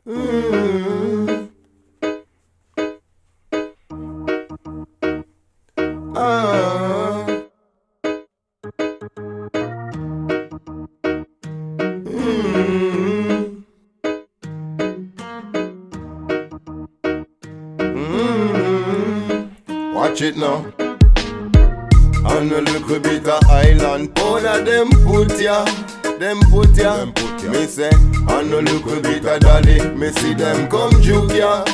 Watch it now. On a little bit of island powder, them put ya. Me say, on a little bit of dolly, me see them come juke ya.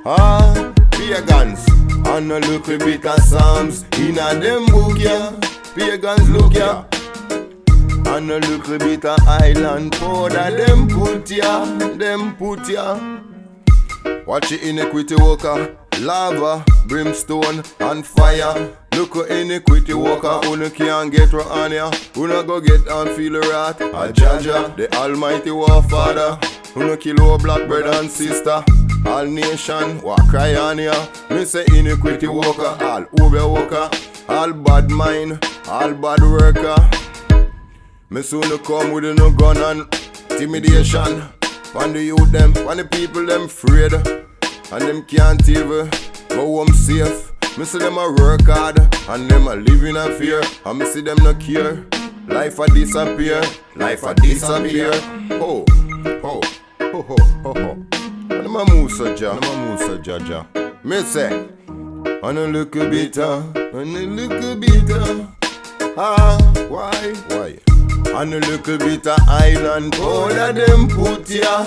Ah, pagans. On a little bit of psalms, inna them book ya. Pagans look ya. On a little bit of island powder, them put ya. Watch the iniquity worker, lava, brimstone and fire. Look at iniquity worker, who can't get right on ya. Who no go get and feel the wrath of Jaja, the Almighty War Father. Who no kill our black brother and sister. All nation wa cry on ya. Me say iniquity worker, all over worker, all bad mind, all bad worker. Me soon come with no gun and intimidation. When the youth them, when the people them afraid, and them can't even go home safe. Me see them a work hard, and them a live in a fear. And me see them no care. Life a disappear. Ho. And them a move so ja. Me say, on a little bit, ah, why? On a little bit of island powder, them put ya.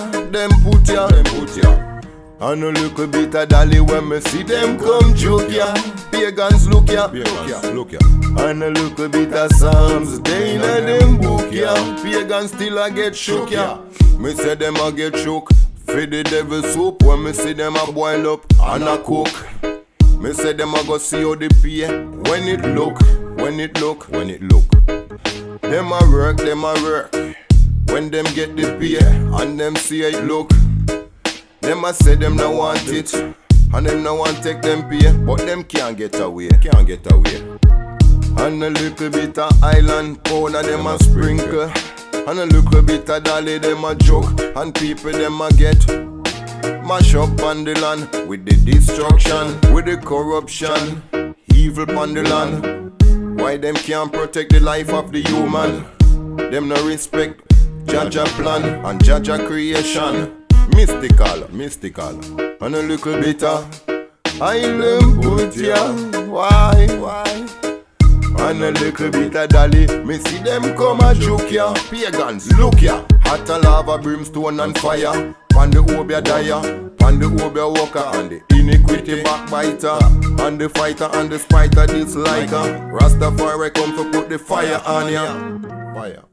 On a little bit of dolly when me see them come joke ya. Pagans look ya. On a little bit of psalms, they inna them book ya. Pagans still a get shook ya. Me say them a get shook. For the devil soup when me see them a boil up and a cook. Me say them a go see how they pay when it look. Them a work. When them get the pay and them see it look. Them a say them no want it, and them no want take them pay, but them can't get away. And a little bit of island powder them a sprinkle, and a little bit of dolly them a joke, and people them a get mash up on the land with the destruction, with the corruption, evil on the land. Why them can't protect the life of the human? Them no respect Jaja plan and Jaja creation. Mystical, and a little bit of island put ya. Why? And a little bit of dolly, me see them come a joke ya. Pagans, look ya. Hot a lava, brimstone and fire. Pan the obia dyer, pan the obia walker, and the iniquity backbiter, and the fighter and the spiter disliker. Rastafari come to put the fire on ya. Fire.